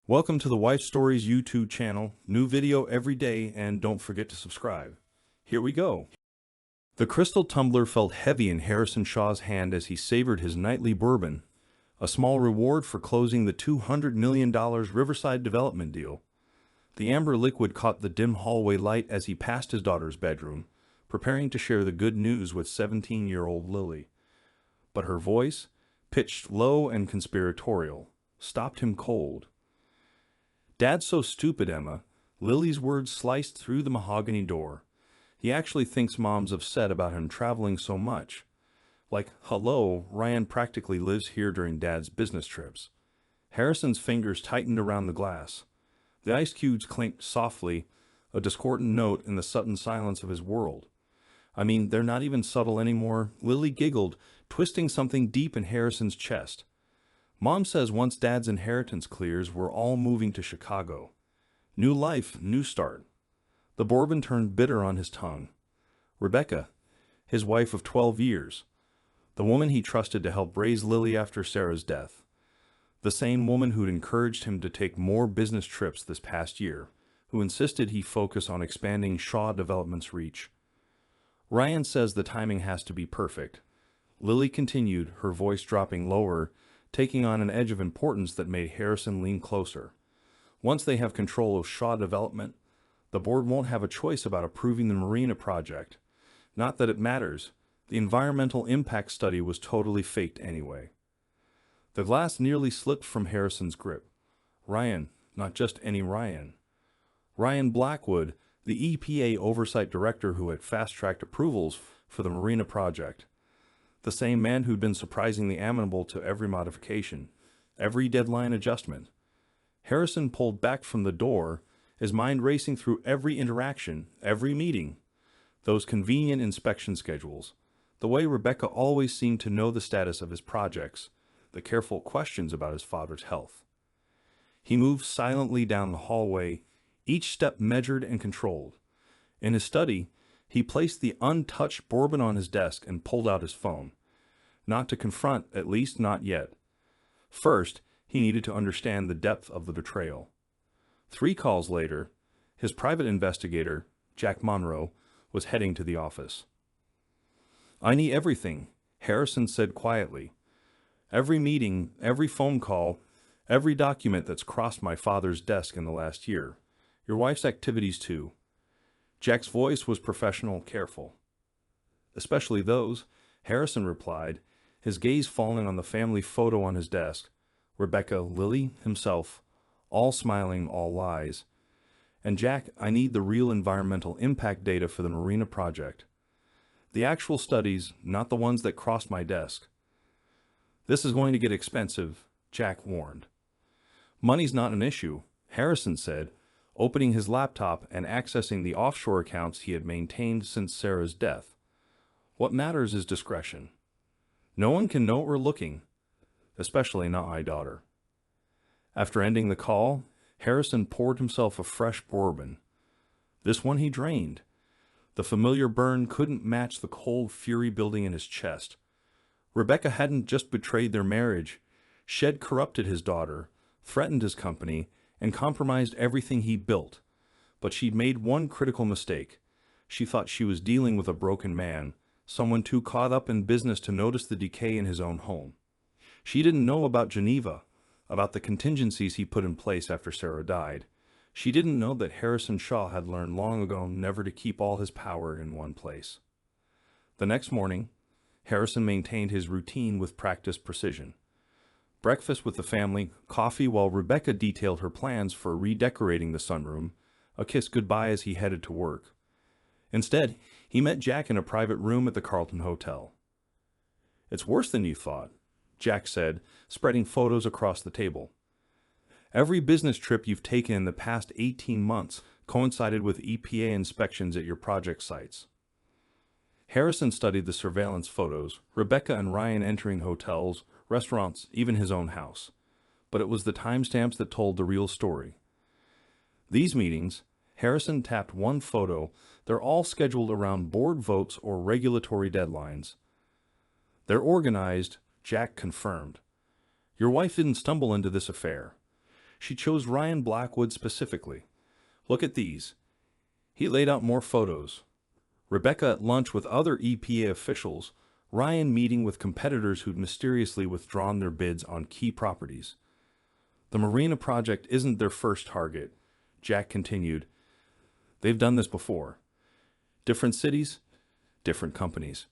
Welcome to the Wife Stories YouTube channel. New video every day, and don't forget to subscribe. Here we go. The crystal tumbler felt heavy in Harrison Shaw's hand as he savored his nightly bourbon, a small reward for closing the $200 million Riverside development deal. The amber liquid caught the dim hallway light as he passed his daughter's bedroom, preparing to share the good news with 17-year-old Lily. But her voice, pitched low and conspiratorial, stopped him cold. "Dad's so stupid, Emma." Lily's words sliced through the mahogany door. "He actually thinks Mom's upset about him traveling so much. Like, hello, Ryan practically lives here during Dad's business trips." Harrison's fingers tightened around the glass. The ice cubes clinked softly, a discordant note in the sudden silence of his world. "I mean, they're not even subtle anymore." Lily giggled, twisting something deep in Harrison's chest. "Mom says once Dad's inheritance clears, we're all moving to Chicago. New life, new start." The bourbon turned bitter on his tongue. Rebecca, his wife of 12 years, the woman he trusted to help raise Lily after Sarah's death, the same woman who'd encouraged him to take more business trips this past year, who insisted he focus on expanding Shaw Development's reach. "Ryan says the timing has to be perfect." Lily continued, her voice dropping lower, taking on an edge of importance that made Harrison lean closer. "Once they have control of Shaw Development, the board won't have a choice about approving the marina project. Not that it matters. The environmental impact study was totally faked anyway." The glass nearly slipped from Harrison's grip. Ryan, not just any Ryan. Ryan Blackwood, the EPA oversight director who had fast-tracked approvals for the marina project. The same man who'd been surprisingly amenable to every modification, every deadline adjustment. Harrison pulled back from the door, his mind racing through every interaction, every meeting. Those convenient inspection schedules, the way Rebecca always seemed to know the status of his projects, the careful questions about his father's health. He moved silently down the hallway, each step measured and controlled. In his study, he placed the untouched bourbon on his desk and pulled out his phone. Not to confront, at least not yet. First, he needed to understand the depth of the betrayal. 3 calls later, his private investigator, Jack Monroe, was heading to the office. "I need everything," Harrison said quietly. "Every meeting, every phone call, every document that's crossed my father's desk in the last year. Your wife's activities too." Jack's voice was professional, careful. "Especially those," Harrison replied, his gaze falling on the family photo on his desk. Rebecca, Lily, himself, all smiling, all lies. "And Jack, I need the real environmental impact data for the marina project. The actual studies, not the ones that crossed my desk." "This is going to get expensive," Jack warned. "Money's not an issue," Harrison said, opening his laptop and accessing the offshore accounts he had maintained since Sarah's death. "What matters is discretion. No one can know we're looking, especially not my daughter." After ending the call, Harrison poured himself a fresh bourbon. This one he drained. The familiar burn couldn't match the cold fury building in his chest. Rebecca hadn't just betrayed their marriage. She had corrupted his daughter, threatened his company, and compromised everything he built. But she'd made one critical mistake. She thought she was dealing with a broken man, someone too caught up in business to notice the decay in his own home. She didn't know about Geneva, about the contingencies he put in place after Sarah died. She didn't know that Harrison Shaw had learned long ago never to keep all his power in one place. The next morning, Harrison maintained his routine with practiced precision. Breakfast with the family, coffee while Rebecca detailed her plans for redecorating the sunroom, a kiss goodbye as he headed to work. Instead, he met Jack in a private room at the Carlton Hotel. "It's worse than you thought," Jack said, spreading photos across the table. "Every business trip you've taken in the past 18 months coincided with EPA inspections at your project sites." Harrison studied the surveillance photos, Rebecca and Ryan entering hotels, restaurants, even his own house. But it was the timestamps that told the real story. These meetings, Harrison tapped one photo, they're all scheduled around board votes or regulatory deadlines. "They're organized," Jack confirmed. "Your wife didn't stumble into this affair. She chose Ryan Blackwood specifically. Look at these. He laid out more photos. Rebecca at lunch with other EPA officials, Ryan meeting with competitors who'd mysteriously withdrawn their bids on key properties. The marina project isn't their first target, Jack continued. They've done this before. Different cities, different companies.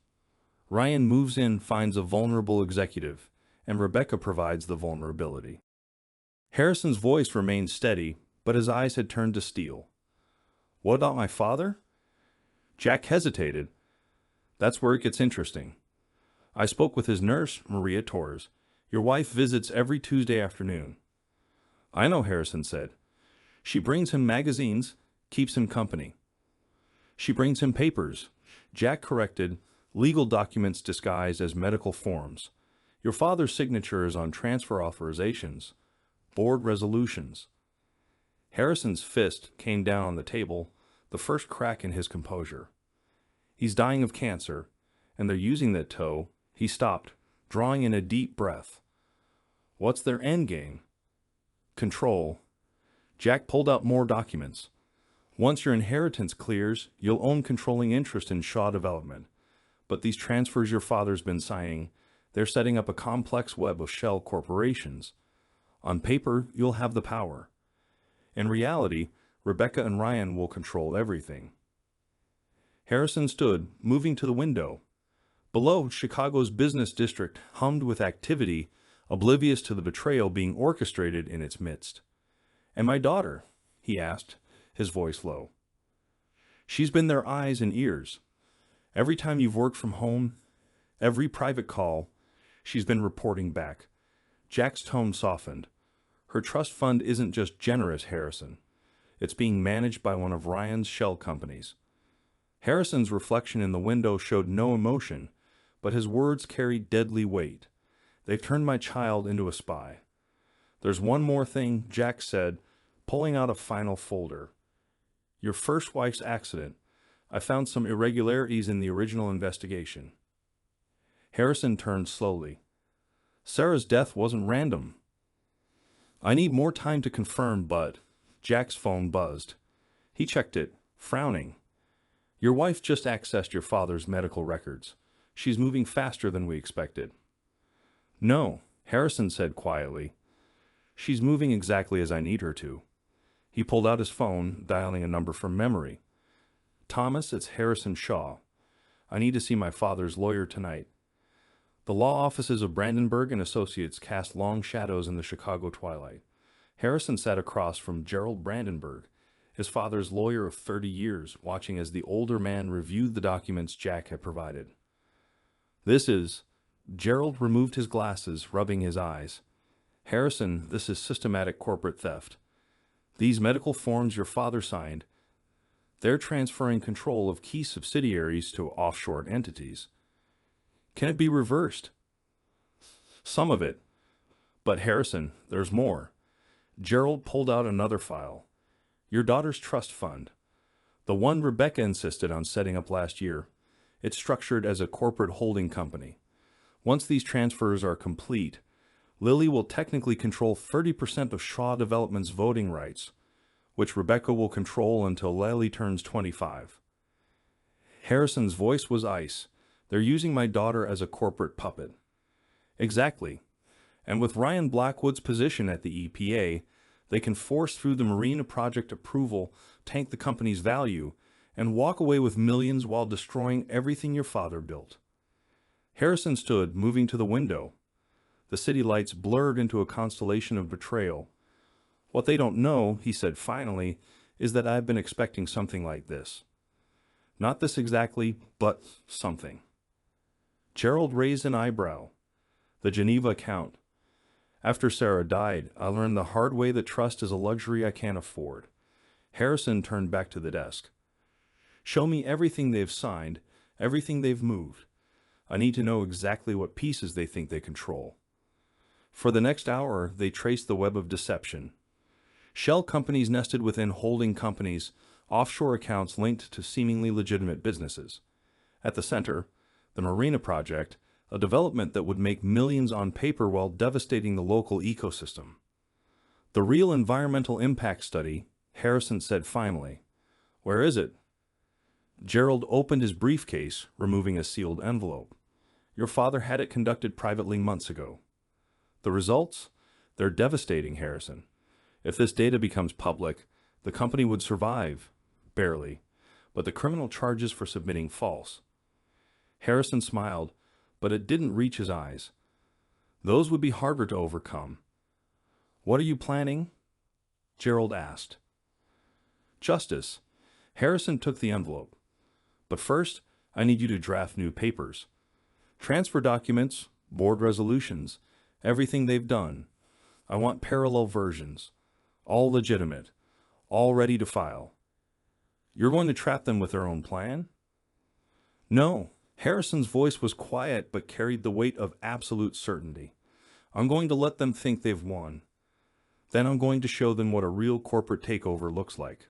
Ryan moves in, finds a vulnerable executive, and Rebecca provides the vulnerability. Harrison's voice remained steady, but his eyes had turned to steel. What about my father? Jack hesitated. That's where it gets interesting. I spoke with his nurse, Maria Torres. Your wife visits every Tuesday afternoon. I know, Harrison said. She brings him magazines, keeps him company. She brings him papers. Jack corrected, legal documents disguised as medical forms. Your father's signature is on transfer authorizations, board resolutions. Harrison's fist came down on the table, the first crack in his composure. He's dying of cancer, and they're using that toe. He stopped, drawing in a deep breath. What's their end game? Control. Jack pulled out more documents. Once your inheritance clears, you'll own controlling interest in Shaw Development. But these transfers your father's been signing, they're setting up a complex web of shell corporations. On paper, you'll have the power. In reality, Rebecca and Ryan will control everything. Harrison stood, moving to the window. Below, Chicago's business district hummed with activity, oblivious to the betrayal being orchestrated in its midst. And my daughter? He asked, his voice low. She's been their eyes and ears. Every time you've worked from home, every private call, she's been reporting back. Jack's tone softened. Her trust fund isn't just generous, Harrison. It's being managed by one of Ryan's shell companies. Harrison's reflection in the window showed no emotion, but his words carried deadly weight. They've turned my child into a spy. There's one more thing, Jack said, pulling out a final folder. Your first wife's accident. I found some irregularities in the original investigation. Harrison turned slowly. Sarah's death wasn't random. I need more time to confirm, but Jack's phone buzzed. He checked it, frowning. Your wife just accessed your father's medical records. She's moving faster than we expected. No, Harrison said quietly. She's moving exactly as I need her to. He pulled out his phone, dialing a number from memory. Thomas, it's Harrison Shaw. I need to see my father's lawyer tonight. The law offices of Brandenburg and Associates cast long shadows in the Chicago twilight. Harrison sat across from Gerald Brandenburg, his father's lawyer of 30 years, watching as the older man reviewed the documents Jack had provided. Gerald removed his glasses, rubbing his eyes. Harrison, this is systematic corporate theft. These medical forms your father signed, they're transferring control of key subsidiaries to offshore entities. Can it be reversed? Some of it. But Harrison, there's more. Gerald pulled out another file. Your daughter's trust fund. The one Rebecca insisted on setting up last year. It's structured as a corporate holding company. Once these transfers are complete, Lily will technically control 30% of Shaw Development's voting rights, which Rebecca will control until Lily turns 25. Harrison's voice was ice. They're using my daughter as a corporate puppet. Exactly. And with Ryan Blackwood's position at the EPA, they can force through the marina project approval, tank the company's value, and walk away with millions while destroying everything your father built. Harrison stood, moving to the window. The city lights blurred into a constellation of betrayal. What they don't know, he said finally, is that I've been expecting something like this. Not this exactly, but something. Gerald raised an eyebrow. The Geneva account. After Sarah died, I learned the hard way that trust is a luxury I can't afford. Harrison turned back to the desk. Show me everything they've signed, everything they've moved. I need to know exactly what pieces they think they control. For the next hour, they traced the web of deception. Shell companies nested within holding companies, offshore accounts linked to seemingly legitimate businesses. At the center, the marina project, a development that would make millions on paper while devastating the local ecosystem. The real environmental impact study, Harrison said finally. Where is it? Gerald opened his briefcase, removing a sealed envelope. Your father had it conducted privately months ago. The results? They're devastating, Harrison. If this data becomes public, the company would survive. Barely. But the criminal charges for submitting false. Harrison smiled, but it didn't reach his eyes. Those would be harder to overcome. What are you planning? Gerald asked. Justice. Harrison took the envelope. But first, I need you to draft new papers. Transfer documents, board resolutions, everything they've done. I want parallel versions. All legitimate. All ready to file. You're going to trap them with their own plan? No. Harrison's voice was quiet but carried the weight of absolute certainty. I'm going to let them think they've won. Then I'm going to show them what a real corporate takeover looks like.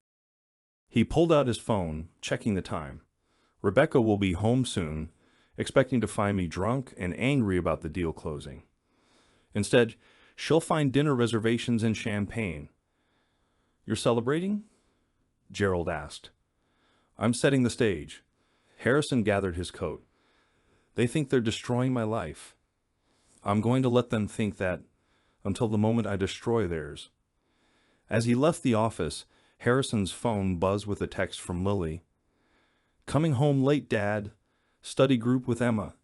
He pulled out his phone, checking the time. Rebecca will be home soon, expecting to find me drunk and angry about the deal closing. Instead, she'll find dinner reservations and champagne. You're celebrating? Gerald asked. I'm setting the stage. Harrison gathered his coat. They think they're destroying my life. I'm going to let them think that until the moment I destroy theirs. As he left the office, Harrison's phone buzzed with a text from Lily. Coming home late, Dad. Study group with Emma.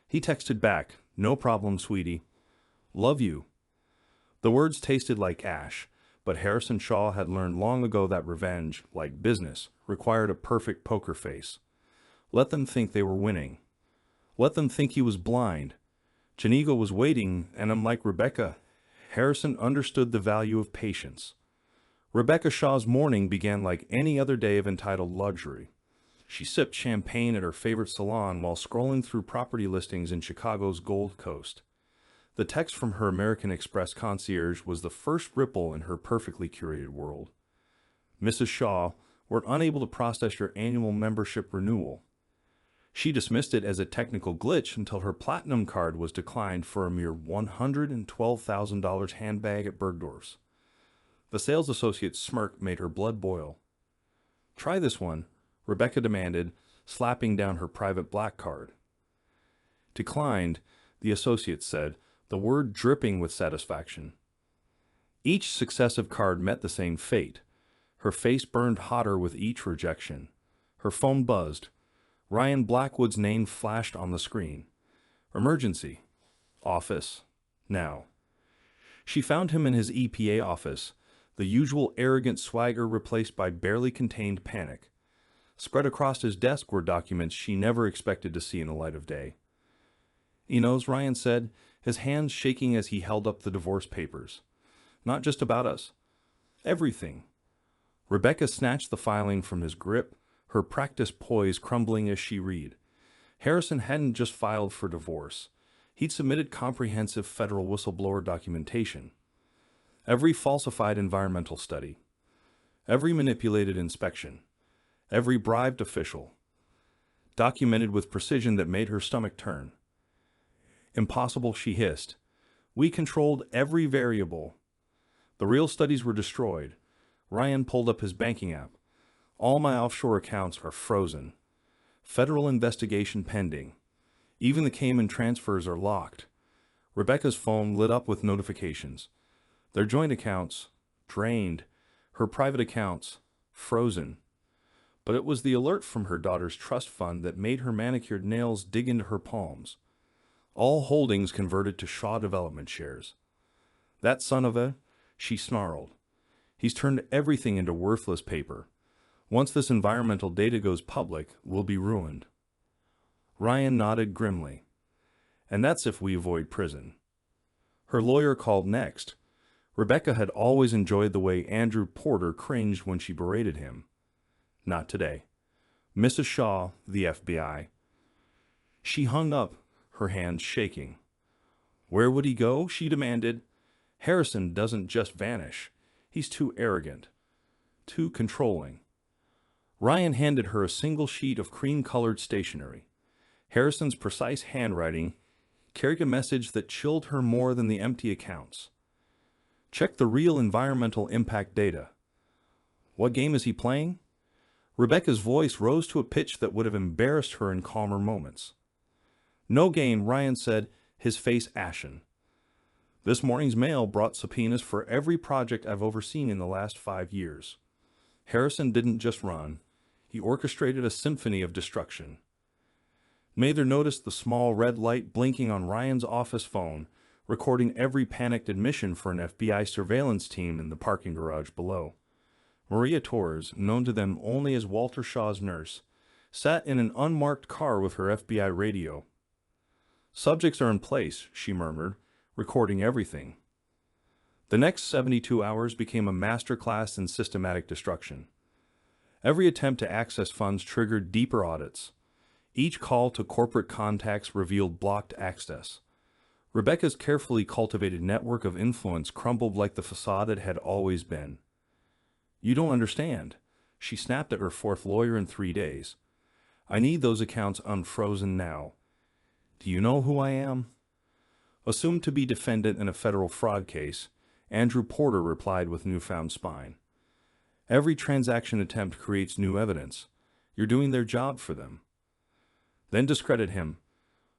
He texted back, no problem, sweetie. Love you. The words tasted like ash, but Harrison Shaw had learned long ago that revenge, like business, required a perfect poker face. Let them think they were winning. Let them think he was blind. Janigo was waiting, and unlike Rebecca, Harrison understood the value of patience. Rebecca Shaw's morning began like any other day of entitled luxury. She sipped champagne at her favorite salon while scrolling through property listings in Chicago's Gold Coast. The text from her American Express concierge was the first ripple in her perfectly curated world. Mrs. Shaw, we're unable to process your annual membership renewal. She dismissed it as a technical glitch until her platinum card was declined for a mere $112,000 handbag at Bergdorf's. The sales associate's smirk made her blood boil. Try this one, Rebecca demanded, slapping down her private black card. Declined, the associate said, the word dripping with satisfaction. Each successive card met the same fate. Her face burned hotter with each rejection. Her phone buzzed. Ryan Blackwood's name flashed on the screen. Emergency. Office. Now. She found him in his EPA office, the usual arrogant swagger replaced by barely contained panic. Spread across his desk were documents she never expected to see in the light of day. He knows, Ryan said, his hands shaking as he held up the divorce papers. Not just about us. Everything. Rebecca snatched the filing from his grip, her practiced poise crumbling as she read. Harrison hadn't just filed for divorce. He'd submitted comprehensive federal whistleblower documentation. Every falsified environmental study. Every manipulated inspection. Every bribed official. Documented with precision that made her stomach turn. Impossible, she hissed. We controlled every variable. The real studies were destroyed. Ryan pulled up his banking app. All my offshore accounts are frozen. Federal investigation pending. Even the Cayman transfers are locked. Rebecca's phone lit up with notifications. Their joint accounts, drained. Her private accounts, frozen. But it was the alert from her daughter's trust fund that made her manicured nails dig into her palms. All holdings converted to Shaw Development shares. That son of a, she snarled. He's turned everything into worthless paper. Once this environmental data goes public, we'll be ruined. Ryan nodded grimly. And that's if we avoid prison. Her lawyer called next. Rebecca had always enjoyed the way Andrew Porter cringed when she berated him. Not today. Mrs. Shaw, the FBI. She hung up, her hands shaking. Where would he go? She demanded. Harrison doesn't just vanish. He's too arrogant. Too controlling. Ryan handed her a single sheet of cream-colored stationery. Harrison's precise handwriting carried a message that chilled her more than the empty accounts. Check the real environmental impact data. What game is he playing? Rebecca's voice rose to a pitch that would have embarrassed her in calmer moments. No game, Ryan said, his face ashen. This morning's mail brought subpoenas for every project I've overseen in the last 5 years. Harrison didn't just run. He orchestrated a symphony of destruction. Mather noticed the small red light blinking on Ryan's office phone, recording every panicked admission for an FBI surveillance team in the parking garage below. Maria Torres, known to them only as Walter Shaw's nurse, sat in an unmarked car with her FBI radio. "Subjects are in place," she murmured, recording everything. The next 72 hours became a masterclass in systematic destruction. Every attempt to access funds triggered deeper audits. Each call to corporate contacts revealed blocked access. Rebecca's carefully cultivated network of influence crumbled like the facade it had always been. "You don't understand," she snapped at her fourth lawyer in 3 days. "I need those accounts unfrozen now. Do you know who I am?" Assumed to be defendant in a federal fraud case, Andrew Porter replied with newfound spine. "Every transaction attempt creates new evidence. You're doing their job for them." Then discredit him.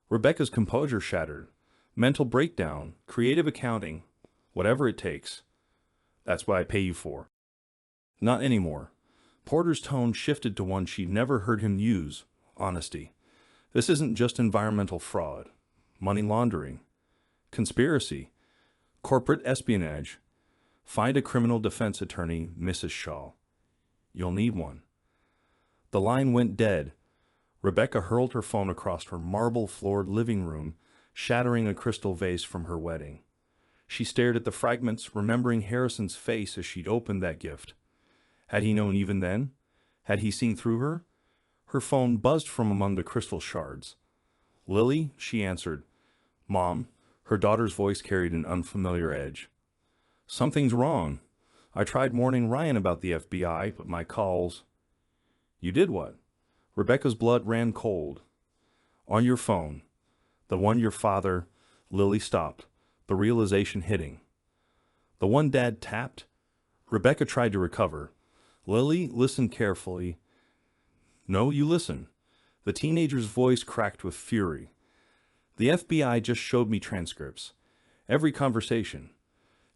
Rebecca's composure shattered. Mental breakdown, creative accounting, whatever it takes. "That's what I pay you for." "Not anymore." Porter's tone shifted to one she'd never heard him use: honesty. "This isn't just environmental fraud, money laundering, conspiracy, corporate espionage. Find a criminal defense attorney, Mrs. Shaw. You'll need one." The line went dead. Rebecca hurled her phone across her marble-floored living room, shattering a crystal vase from her wedding. She stared at the fragments, remembering Harrison's face as she'd opened that gift. Had he known even then? Had he seen through her? Her phone buzzed from among the crystal shards. "Lily?" she answered. "Mom." Her daughter's voice carried an unfamiliar edge. "Something's wrong. I tried warning Ryan about the FBI, but my calls—" "You did what?" Rebecca's blood ran cold. "On your phone. The one your father—" Lily stopped, the realization hitting. "The one Dad tapped?" Rebecca tried to recover. Lily listened carefully. "No, you listen." The teenager's voice cracked with fury. "The FBI just showed me transcripts. Every conversation.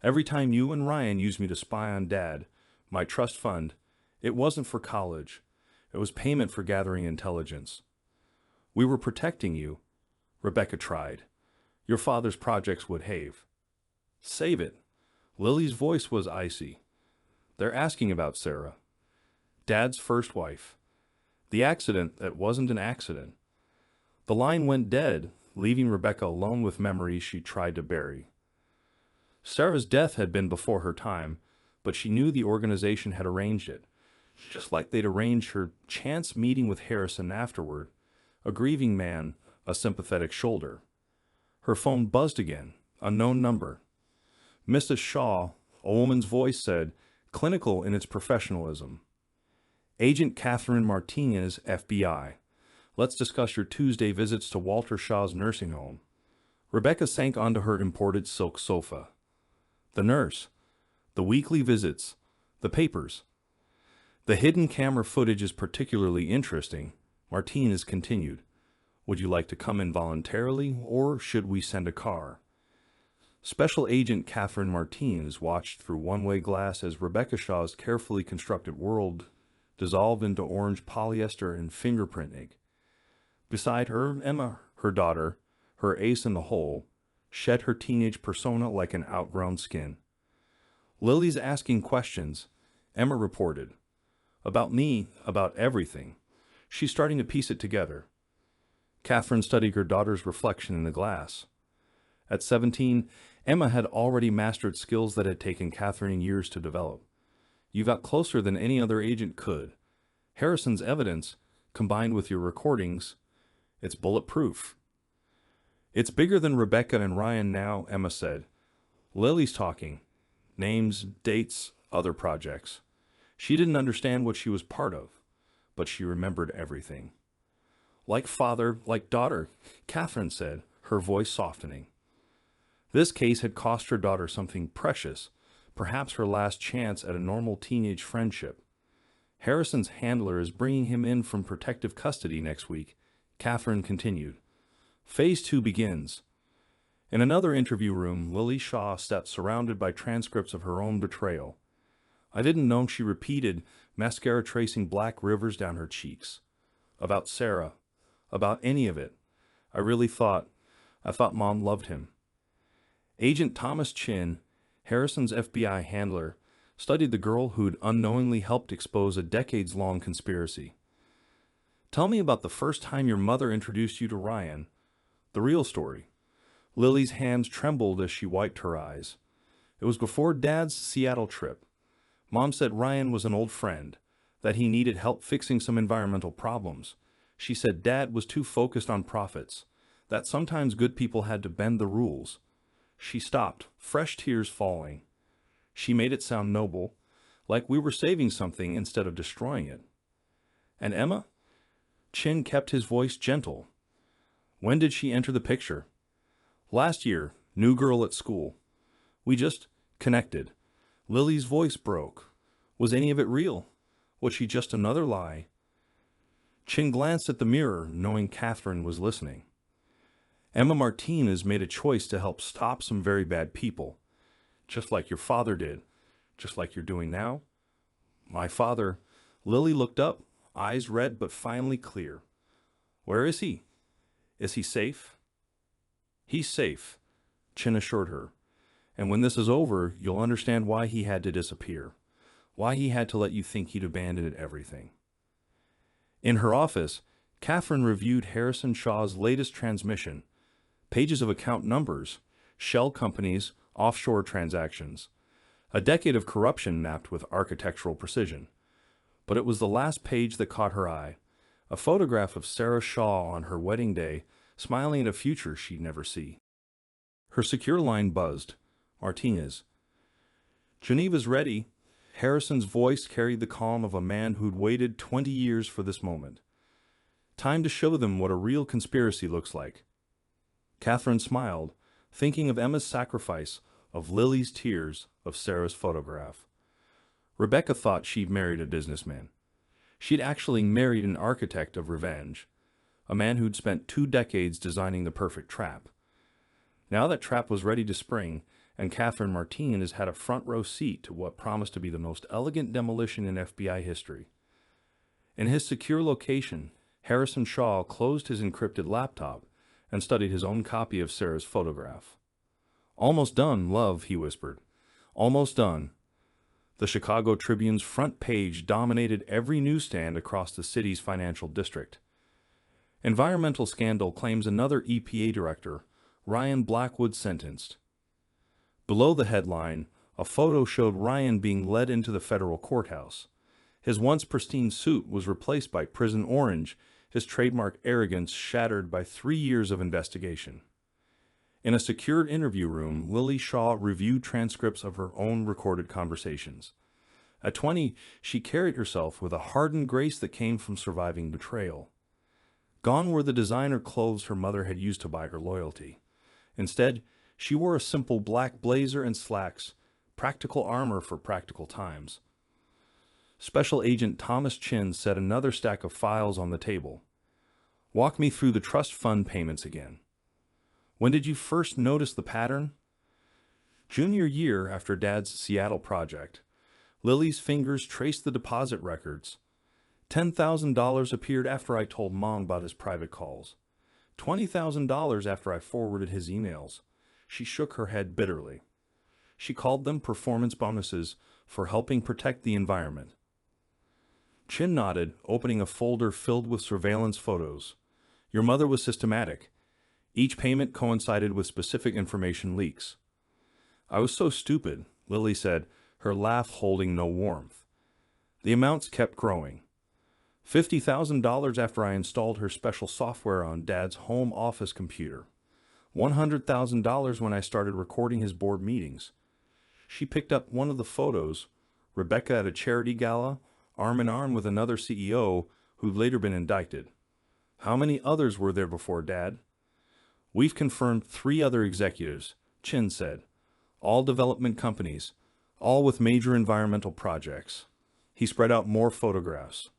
Every time you and Ryan used me to spy on Dad, my trust fund, it wasn't for college. It was payment for gathering intelligence. We were protecting you." Rebecca tried. "Your father's projects would have." "Save it." Lily's voice was icy. "They're asking about Sarah. Dad's first wife. The accident that wasn't an accident." The line went dead, leaving Rebecca alone with memories she tried to bury. Sarah's death had been before her time, but she knew the organization had arranged it, just like they'd arranged her chance meeting with Harrison afterward, a grieving man, a sympathetic shoulder. Her phone buzzed again, unknown number. "Mrs. Shaw," a woman's voice said, clinical in its professionalism. "Agent Catherine Martinez, FBI. Let's discuss your Tuesday visits to Walter Shaw's nursing home." Rebecca sank onto her imported silk sofa. The nurse, the weekly visits, the papers. "The hidden camera footage is particularly interesting," Martinez continued. "Would you like to come in voluntarily, or should we send a car?" Special Agent Catherine Martinez watched through one-way glass as Rebecca Shaw's carefully constructed world dissolved into orange polyester and fingerprint ink. Beside her, Emma, her daughter, her ace in the hole, shed her teenage persona like an outgrown skin. "Lily's asking questions," Emma reported. "About me, about everything. She's starting to piece it together." Catherine studied her daughter's reflection in the glass. At 17, Emma had already mastered skills that had taken Catherine years to develop. "You got closer than any other agent could. Harrison's evidence, combined with your recordings, it's bulletproof." "It's bigger than Rebecca and Ryan now," Emma said. "Lily's talking. Names, dates, other projects. She didn't understand what she was part of, but she remembered everything." "Like father, like daughter," Catherine said, her voice softening. This case had cost her daughter something precious, perhaps her last chance at a normal teenage friendship. Harrison's handler is bringing him in from protective custody next week, Catherine continued. Phase 2 begins. In another interview room, Lily Shaw sat surrounded by transcripts of her own betrayal. I didn't know, she repeated, mascara tracing black rivers down her cheeks. About Sarah. About any of it. I thought Mom loved him. Agent Thomas Chin, Harrison's FBI handler, studied the girl who'd unknowingly helped expose a decades-long conspiracy. Tell me about the first time your mother introduced you to Ryan. The real story. Lily's hands trembled as she wiped her eyes. It was before Dad's Seattle trip. Mom said Ryan was an old friend, that he needed help fixing some environmental problems. She said Dad was too focused on profits, that sometimes good people had to bend the rules. She stopped, fresh tears falling. She made it sound noble, like we were saving something instead of destroying it. And Emma? Chin kept his voice gentle. When did she enter the picture? Last year, new girl at school. We just connected. Lily's voice broke. Was any of it real? Was she just another lie? Chin glanced at the mirror, knowing Catherine was listening. Emma Martinez made a choice to help stop some very bad people. Just like your father did. Just like you're doing now. My father. Lily looked up, eyes red but finally clear. Where is he? Is he safe? He's safe, Chin assured her. And when this is over, you'll understand why he had to disappear. Why he had to let you think he'd abandoned everything. In her office, Catherine reviewed Harrison Shaw's latest transmission. Pages of account numbers, shell companies, offshore transactions. A decade of corruption mapped with architectural precision. But it was the last page that caught her eye. A photograph of Sarah Shaw on her wedding day, smiling at a future she'd never see. Her secure line buzzed. Martinez. Geneva's ready. Harrison's voice carried the calm of a man who'd waited 20 years for this moment. Time to show them what a real conspiracy looks like. Catherine smiled, thinking of Emma's sacrifice, of Lily's tears, of Sarah's photograph. Rebecca thought she'd married a businessman. She'd actually married an architect of revenge, a man who'd spent 2 decades designing the perfect trap. Now that trap was ready to spring, and Catherine Martinez had a front-row seat to what promised to be the most elegant demolition in FBI history. In his secure location, Harrison Shaw closed his encrypted laptop and studied his own copy of Sarah's photograph. Almost done, love, he whispered. Almost done. The Chicago Tribune's front page dominated every newsstand across the city's financial district. Environmental scandal claims another EPA director, Ryan Blackwood, sentenced. Below the headline, a photo showed Ryan being led into the federal courthouse. His once pristine suit was replaced by prison orange, his trademark arrogance shattered by 3 years of investigation. In a secured interview room, Lily Shaw reviewed transcripts of her own recorded conversations. At 20, she carried herself with a hardened grace that came from surviving betrayal. Gone were the designer clothes her mother had used to buy her loyalty. Instead, she wore a simple black blazer and slacks, practical armor for practical times. Special Agent Thomas Chin set another stack of files on the table. Walk me through the trust fund payments again. When did you first notice the pattern? Junior year after Dad's Seattle project. Lily's fingers traced the deposit records. $10,000 appeared after I told Mom about his private calls. $20,000 after I forwarded his emails. She shook her head bitterly. She called them performance bonuses for helping protect the environment. Chin nodded, opening a folder filled with surveillance photos. Your mother was systematic. Each payment coincided with specific information leaks. I was so stupid, Lily said, her laugh holding no warmth. The amounts kept growing. $50,000 after I installed her special software on Dad's home office computer. $100,000 when I started recording his board meetings. She picked up one of the photos, Rebecca at a charity gala, arm in arm with another CEO who'd later been indicted. How many others were there before Dad? We've confirmed 3 other executives, Chin said. All development companies, all with major environmental projects. He spread out more photographs.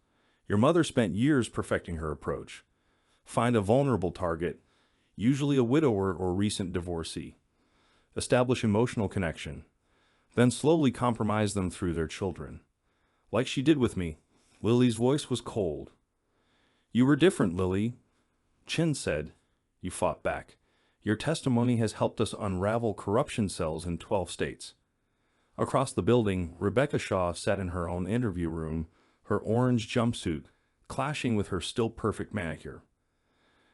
Your mother spent years perfecting her approach. Find a vulnerable target, usually a widower or recent divorcee. Establish emotional connection, then slowly compromise them through their children. Like she did with me. Lily's voice was cold. You were different, Lily. Chin said. You fought back. Your testimony has helped us unravel corruption cells in 12 states. Across the building, Rebecca Shaw sat in her own interview room, her orange jumpsuit clashing with her still-perfect manicure.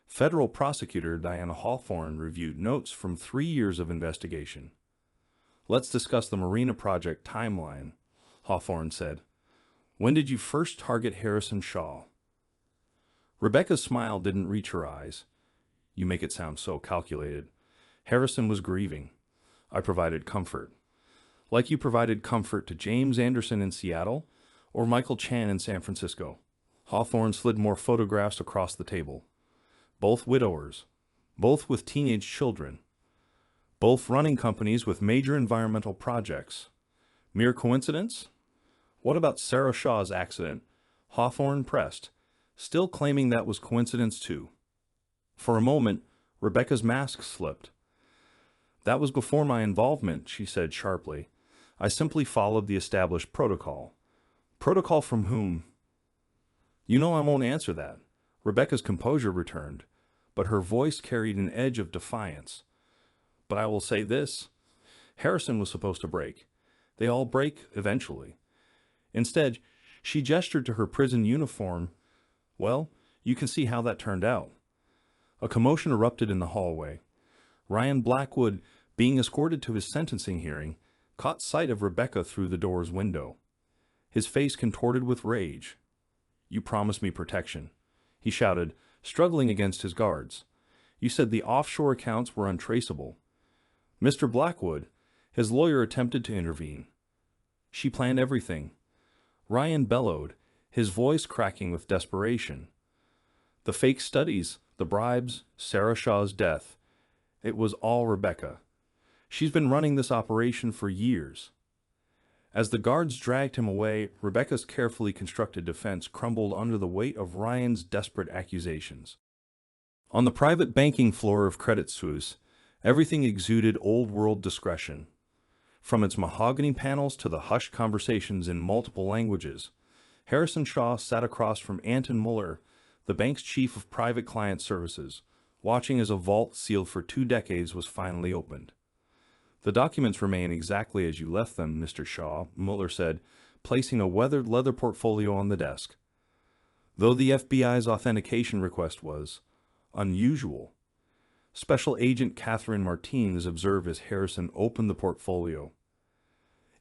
Federal prosecutor Diana Hawthorne reviewed notes from 3 years of investigation. Let's discuss the Marina Project timeline, Hawthorne said. When did you first target Harrison Shaw? Rebecca's smile didn't reach her eyes. You make it sound so calculated. Harrison was grieving. I provided comfort. Like you provided comfort to James Anderson in Seattle or Michael Chan in San Francisco. Hawthorne slid more photographs across the table. Both widowers, both with teenage children, both running companies with major environmental projects. Mere coincidence? What about Sarah Shaw's accident? Hawthorne pressed, still claiming that was coincidence too. For a moment, Rebecca's mask slipped. That was before my involvement, she said sharply. I simply followed the established protocol. Protocol from whom? You know I won't answer that. Rebecca's composure returned, but her voice carried an edge of defiance. But I will say this. Harrison was supposed to break. They all break eventually. Instead, she gestured to her prison uniform. Well, you can see how that turned out. A commotion erupted in the hallway. Ryan Blackwood, being escorted to his sentencing hearing, caught sight of Rebecca through the door's window. His face contorted with rage. You promised me protection, he shouted, struggling against his guards. You said the offshore accounts were untraceable. Mr. Blackwood, his lawyer attempted to intervene. She planned everything. Ryan bellowed, his voice cracking with desperation. The fake studies, the bribes, Sarah Shaw's death. It was all Rebecca. She's been running this operation for years. As the guards dragged him away, Rebecca's carefully constructed defense crumbled under the weight of Ryan's desperate accusations. On the private banking floor of Credit Suisse, everything exuded old-world discretion. From its mahogany panels to the hushed conversations in multiple languages, Harrison Shaw sat across from Anton Muller, the bank's chief of private client services, watching as a vault sealed for 2 decades was finally opened. The documents remain exactly as you left them, Mr. Shaw, Muller said, placing a weathered leather portfolio on the desk. Though the FBI's authentication request was unusual, Special Agent Catherine Martinez observed as Harrison opened the portfolio.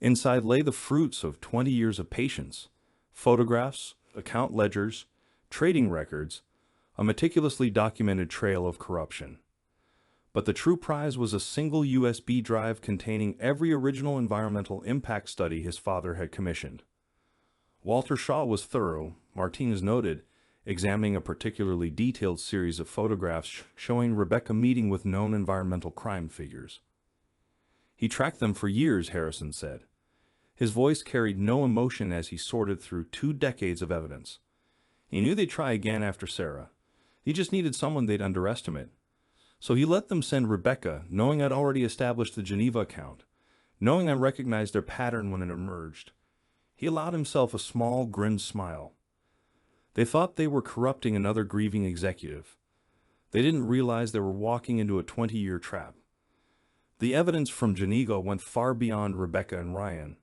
Inside lay the fruits of 20 years of patience, photographs, account ledgers, trading records, a meticulously documented trail of corruption. But the true prize was a single USB drive containing every original environmental impact study his father had commissioned. Walter Shaw was thorough, Martinez noted, examining a particularly detailed series of photographs showing Rebecca meeting with known environmental crime figures. He tracked them for years, Harrison said. His voice carried no emotion as he sorted through 2 decades of evidence. He knew they'd try again after Sarah. He just needed someone they'd underestimate. So he let them send Rebecca, knowing I'd already established the Geneva account, knowing I recognized their pattern when it emerged. He allowed himself a small, grinned smile. They thought they were corrupting another grieving executive. They didn't realize they were walking into a 20-year trap. The evidence from Geneva went far beyond Rebecca and Ryan.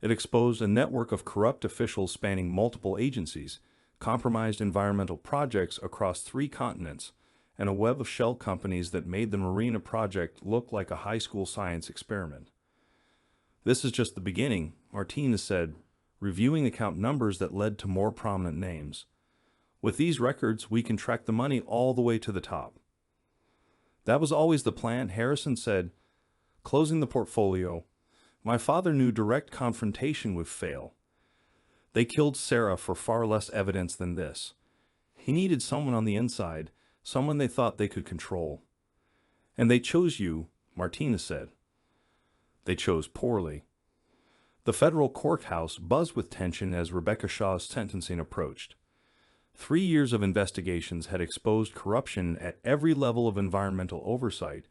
It exposed a network of corrupt officials spanning multiple agencies, compromised environmental projects across 3 continents, and a web of shell companies that made the Marina Project look like a high school science experiment. This is just the beginning, Martinez said, reviewing account numbers that led to more prominent names. With these records, we can track the money all the way to the top. That was always the plan, Harrison said, closing the portfolio. My father knew direct confrontation would fail. They killed Sarah for far less evidence than this. He needed someone on the inside, someone they thought they could control. And they chose you, Martinez said. They chose poorly. The federal courthouse buzzed with tension as Rebecca Shaw's sentencing approached. 3 years of investigations had exposed corruption at every level of environmental oversight,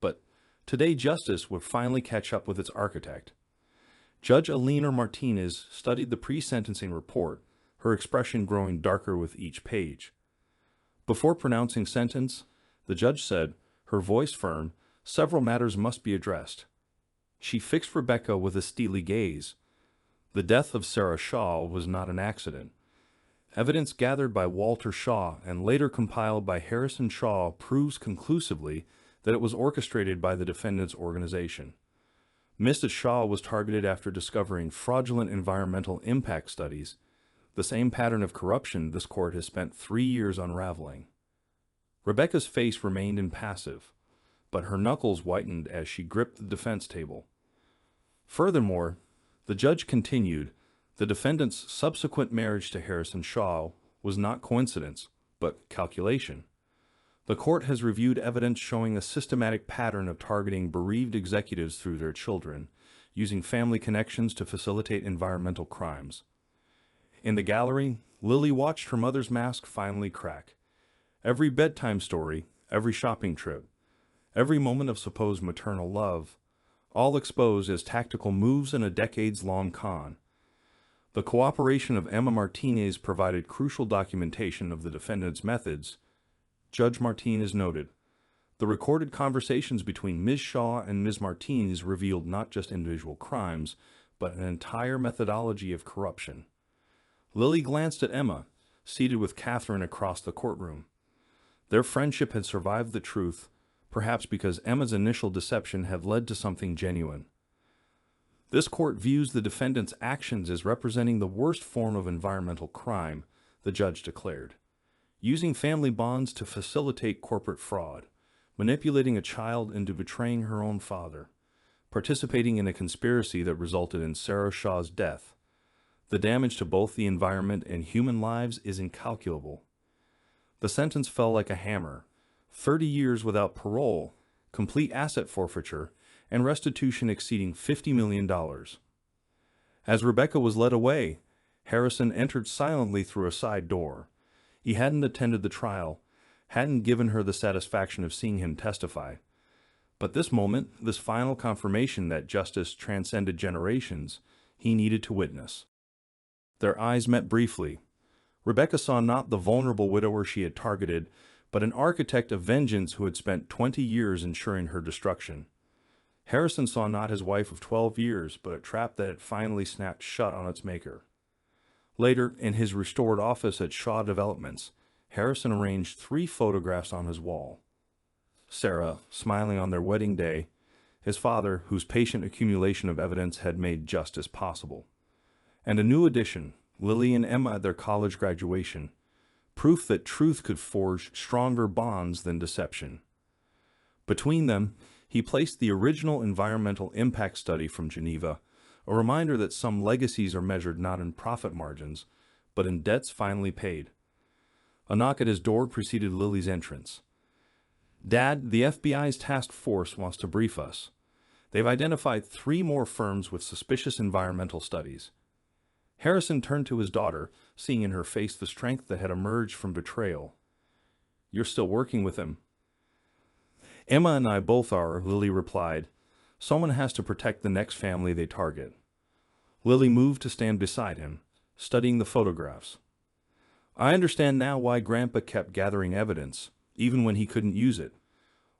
but today justice would finally catch up with its architect. Judge Alina Martinez studied the pre-sentencing report, her expression growing darker with each page. Before pronouncing sentence, the judge said, her voice firm, several matters must be addressed. She fixed Rebecca with a steely gaze. The death of Sarah Shaw was not an accident. Evidence gathered by Walter Shaw and later compiled by Harrison Shaw proves conclusively that it was orchestrated by the defendant's organization. Mrs. Shaw was targeted after discovering fraudulent environmental impact studies, the same pattern of corruption this court has spent 3 years unraveling. Rebecca's face remained impassive, but her knuckles whitened as she gripped the defense table. Furthermore, the judge continued, the defendant's subsequent marriage to Harrison Shaw was not coincidence, but calculation. The court has reviewed evidence showing a systematic pattern of targeting bereaved executives through their children, using family connections to facilitate environmental crimes. In the gallery, Lily watched her mother's mask finally crack. Every bedtime story, every shopping trip, every moment of supposed maternal love, all exposed as tactical moves in a decades-long con. The cooperation of Emma Martinez provided crucial documentation of the defendant's methods. Judge Martinez noted, the recorded conversations between Ms. Shaw and Ms. Martinez revealed not just individual crimes, but an entire methodology of corruption. Lily glanced at Emma, seated with Catherine across the courtroom. Their friendship had survived the truth, perhaps because Emma's initial deception had led to something genuine. This court views the defendant's actions as representing the worst form of environmental crime, the judge declared. Using family bonds to facilitate corporate fraud, manipulating a child into betraying her own father, participating in a conspiracy that resulted in Sarah Shaw's death. The damage to both the environment and human lives is incalculable. The sentence fell like a hammer, 30 years without parole, complete asset forfeiture, and restitution exceeding $50 million. As Rebecca was led away, Harrison entered silently through a side door. He hadn't attended the trial, hadn't given her the satisfaction of seeing him testify. But this moment, this final confirmation that justice transcended generations, he needed to witness. Their eyes met briefly. Rebecca saw not the vulnerable widower she had targeted, but an architect of vengeance who had spent 20 years ensuring her destruction. Harrison saw not his wife of 12 years, but a trap that had finally snapped shut on its maker. Later, in his restored office at Shaw Developments, Harrison arranged 3 photographs on his wall. Sarah, smiling on their wedding day, his father, whose patient accumulation of evidence had made justice possible. And a new addition, Lily and Emma at their college graduation, proof that truth could forge stronger bonds than deception. Between them, he placed the original environmental impact study from Geneva, a reminder that some legacies are measured not in profit margins, but in debts finally paid. A knock at his door preceded Lily's entrance. Dad, the FBI's task force wants to brief us. They've identified 3 more firms with suspicious environmental studies. Harrison turned to his daughter, seeing in her face the strength that had emerged from betrayal. You're still working with him? Emma and I both are, Lily replied. Someone has to protect the next family they target. Lily moved to stand beside him, studying the photographs. I understand now why Grandpa kept gathering evidence, even when he couldn't use it.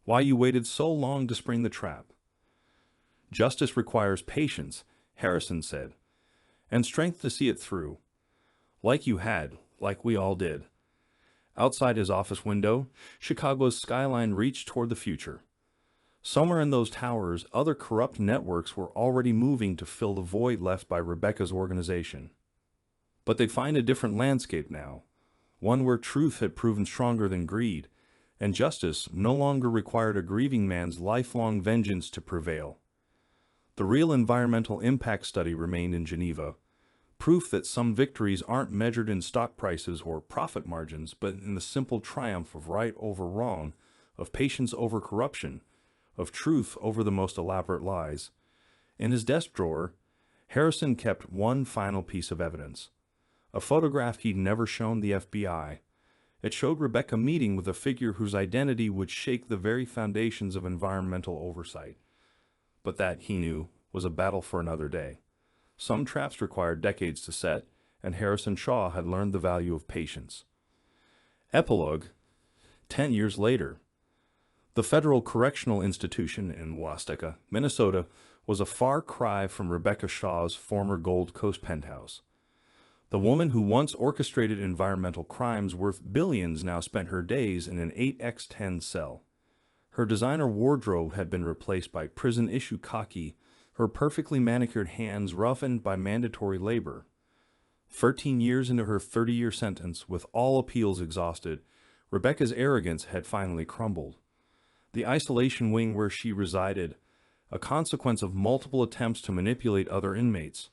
Why you waited so long to spring the trap. Justice requires patience, Harrison said, and strength to see it through. Like you had, like we all did. Outside his office window, Chicago's skyline reached toward the future. Somewhere in those towers, other corrupt networks were already moving to fill the void left by Rebecca's organization. But they'd find a different landscape now, one where truth had proven stronger than greed, and justice no longer required a grieving man's lifelong vengeance to prevail. The real environmental impact study remained in Geneva, proof that some victories aren't measured in stock prices or profit margins, but in the simple triumph of right over wrong, of patience over corruption, of truth over the most elaborate lies. In his desk drawer, Harrison kept one final piece of evidence, a photograph he'd never shown the FBI. It showed Rebecca meeting with a figure whose identity would shake the very foundations of environmental oversight. But that, he knew, was a battle for another day. Some traps required decades to set, and Harrison Shaw had learned the value of patience. Epilogue: 10 years later. The Federal Correctional Institution in Wauseka, Minnesota, was a far cry from Rebecca Shaw's former Gold Coast penthouse. The woman who once orchestrated environmental crimes worth billions now spent her days in an 8x10 cell. Her designer wardrobe had been replaced by prison-issue khaki, her perfectly manicured hands roughened by mandatory labor. 13 years into her 30-year sentence, with all appeals exhausted, Rebecca's arrogance had finally crumbled. The isolation wing where she resided, a consequence of multiple attempts to manipulate other inmates,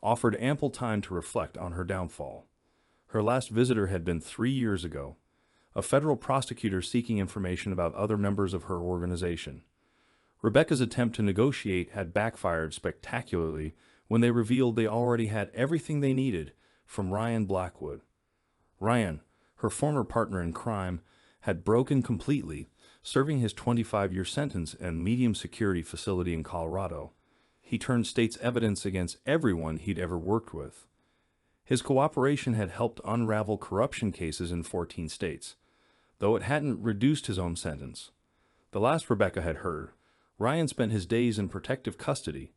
offered ample time to reflect on her downfall. Her last visitor had been 3 years ago, a federal prosecutor seeking information about other members of her organization. Rebecca's attempt to negotiate had backfired spectacularly when they revealed they already had everything they needed from Ryan Blackwood. Ryan, her former partner in crime, had broken completely, serving his 25-year sentence in a medium-security facility in Colorado. He turned state's evidence against everyone he'd ever worked with. His cooperation had helped unravel corruption cases in 14 states, though it hadn't reduced his own sentence. The last Rebecca had heard, Ryan spent his days in protective custody,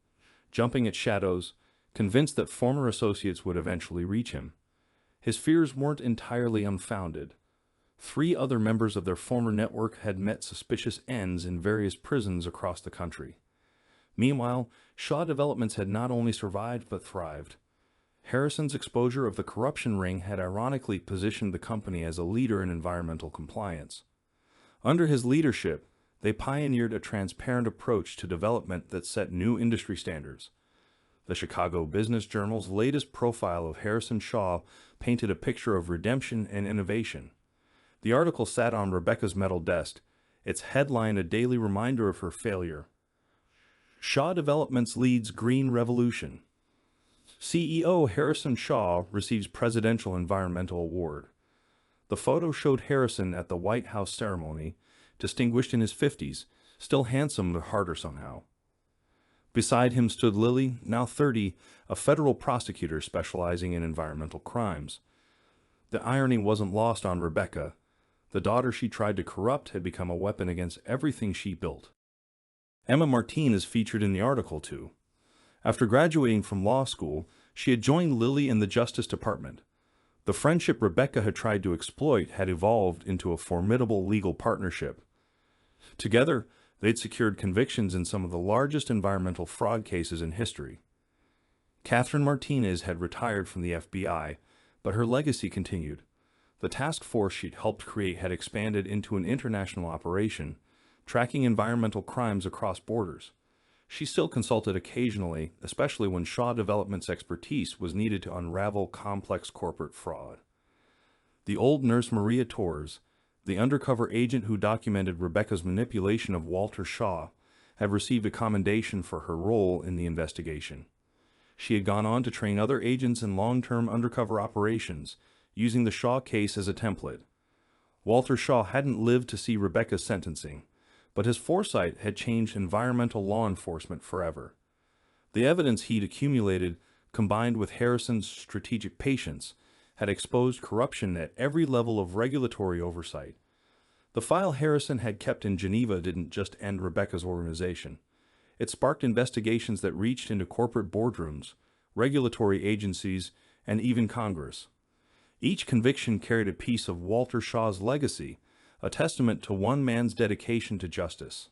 jumping at shadows, convinced that former associates would eventually reach him. His fears weren't entirely unfounded. 3 other members of their former network had met suspicious ends in various prisons across the country. Meanwhile, Shaw Developments had not only survived but thrived. Harrison's exposure of the corruption ring had ironically positioned the company as a leader in environmental compliance. Under his leadership, they pioneered a transparent approach to development that set new industry standards. The Chicago Business Journal's latest profile of Harrison Shaw painted a picture of redemption and innovation. The article sat on Rebecca's metal desk, its headline a daily reminder of her failure. Shaw Developments leads Green Revolution. CEO Harrison Shaw receives Presidential Environmental Award. The photo showed Harrison at the White House ceremony, distinguished in his 50s, still handsome but harder somehow. Beside him stood Lily, now 30, a federal prosecutor specializing in environmental crimes. The irony wasn't lost on Rebecca. The daughter she tried to corrupt had become a weapon against everything she built. Emma Martin is featured in the article, too. After graduating from law school, she had joined Lily in the Justice Department. The friendship Rebecca had tried to exploit had evolved into a formidable legal partnership. Together, they'd secured convictions in some of the largest environmental fraud cases in history. Catherine Martinez had retired from the FBI, but her legacy continued. The task force she'd helped create had expanded into an international operation, tracking environmental crimes across borders. She still consulted occasionally, especially when Shaw Development's expertise was needed to unravel complex corporate fraud. The old nurse Maria Torres, the undercover agent who documented Rebecca's manipulation of Walter Shaw, had received a commendation for her role in the investigation. She had gone on to train other agents in long-term undercover operations, using the Shaw case as a template. Walter Shaw hadn't lived to see Rebecca's sentencing, but his foresight had changed environmental law enforcement forever. The evidence he'd accumulated, combined with Harrison's strategic patience, had exposed corruption at every level of regulatory oversight. The file Harrison had kept in Geneva didn't just end Rebecca's organization. It sparked investigations that reached into corporate boardrooms, regulatory agencies, and even Congress. Each conviction carried a piece of Walter Shaw's legacy, a testament to one man's dedication to justice.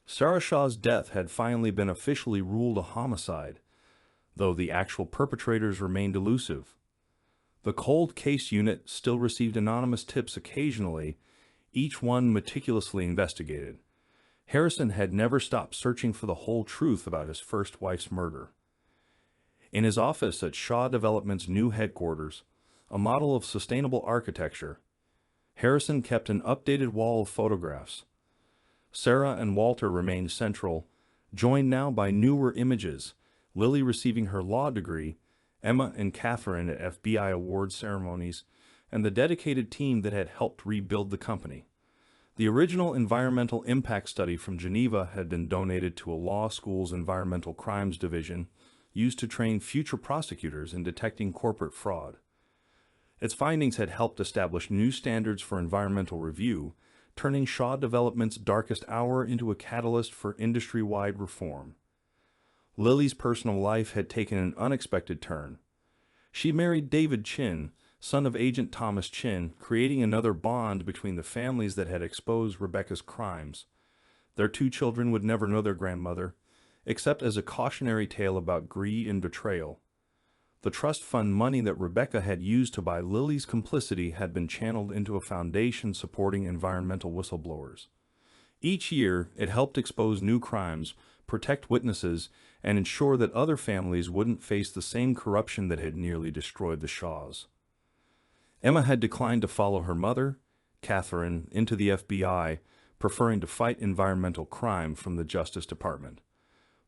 Sarah Shaw's death had finally been officially ruled a homicide, though the actual perpetrators remained elusive. The cold case unit still received anonymous tips occasionally, each one meticulously investigated. Harrison had never stopped searching for the whole truth about his first wife's murder. In his office at Shaw Development's new headquarters, a model of sustainable architecture, Harrison kept an updated wall of photographs. Sarah and Walter remained central, joined now by newer images, Lily receiving her law degree, Emma and Catherine at FBI award ceremonies, and the dedicated team that had helped rebuild the company. The original environmental impact study from Geneva had been donated to a law school's environmental crimes division, used to train future prosecutors in detecting corporate fraud. Its findings had helped establish new standards for environmental review, turning Shaw Development's darkest hour into a catalyst for industry-wide reform. Lily's personal life had taken an unexpected turn. She married David Chin, son of Agent Thomas Chin, creating another bond between the families that had exposed Rebecca's crimes. Their 2 children would never know their grandmother, except as a cautionary tale about greed and betrayal. The trust fund money that Rebecca had used to buy Lily's complicity had been channeled into a foundation supporting environmental whistleblowers. Each year, it helped expose new crimes, protect witnesses, and ensure that other families wouldn't face the same corruption that had nearly destroyed the Shaws. Emma had declined to follow her mother, Catherine, into the FBI, preferring to fight environmental crime from the Justice Department.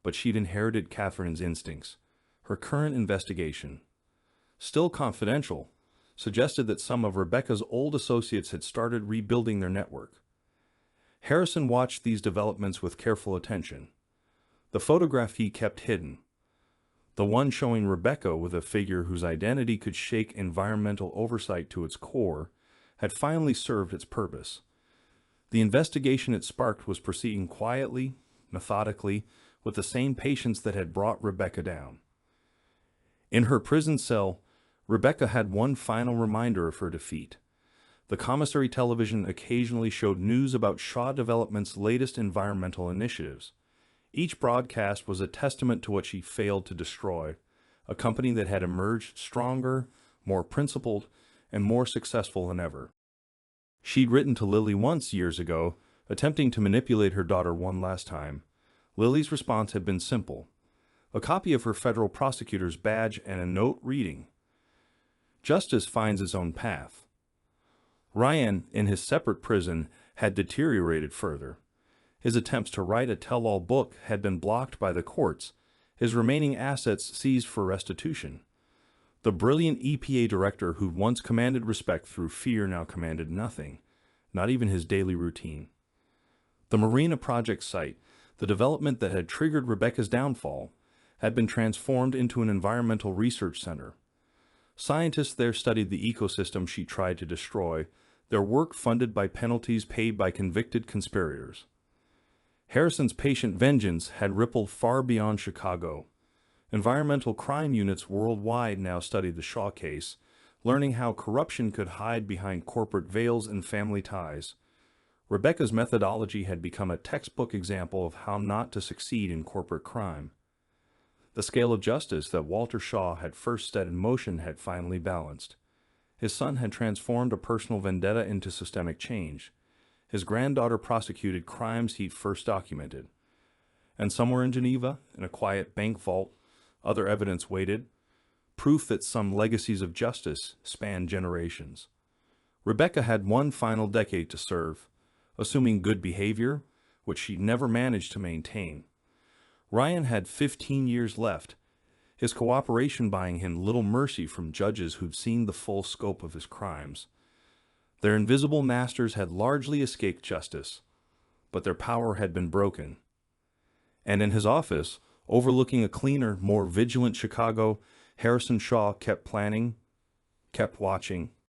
But she'd inherited Catherine's instincts. Her current investigation, still confidential, suggested that some of Rebecca's old associates had started rebuilding their network. Harrison watched these developments with careful attention. The photograph he kept hidden, the one showing Rebecca with a figure whose identity could shake environmental oversight to its core, had finally served its purpose. The investigation it sparked was proceeding quietly, methodically, with the same patience that had brought Rebecca down. In her prison cell, Rebecca had one final reminder of her defeat. The commissary television occasionally showed news about Shaw Development's latest environmental initiatives. Each broadcast was a testament to what she failed to destroy, a company that had emerged stronger, more principled, and more successful than ever. She'd written to Lily once years ago, attempting to manipulate her daughter one last time. Lily's response had been simple: a copy of her federal prosecutor's badge and a note reading, "Justice finds its own path." Ryan, in his separate prison, had deteriorated further. His attempts to write a tell-all book had been blocked by the courts, his remaining assets seized for restitution. The brilliant EPA director who once commanded respect through fear now commanded nothing, not even his daily routine. The Marina Project site, the development that had triggered Rebecca's downfall, had been transformed into an environmental research center. Scientists there studied the ecosystem she tried to destroy, their work funded by penalties paid by convicted conspirators. Harrison's patient vengeance had rippled far beyond Chicago. Environmental crime units worldwide now studied the Shaw case, learning how corruption could hide behind corporate veils and family ties. Rebecca's methodology had become a textbook example of how not to succeed in corporate crime. The scale of justice that Walter Shaw had first set in motion had finally balanced. His son had transformed a personal vendetta into systemic change. His granddaughter prosecuted crimes he first documented. And somewhere in Geneva, in a quiet bank vault, other evidence waited, proof that some legacies of justice spanned generations. Rebecca had one final decade to serve, assuming good behavior, which she never managed to maintain. Ryan had 15 years left, his cooperation buying him little mercy from judges who'd seen the full scope of his crimes. Their invisible masters had largely escaped justice, but their power had been broken. And in his office, overlooking a cleaner, more vigilant Chicago, Harrison Shaw kept planning, kept watching,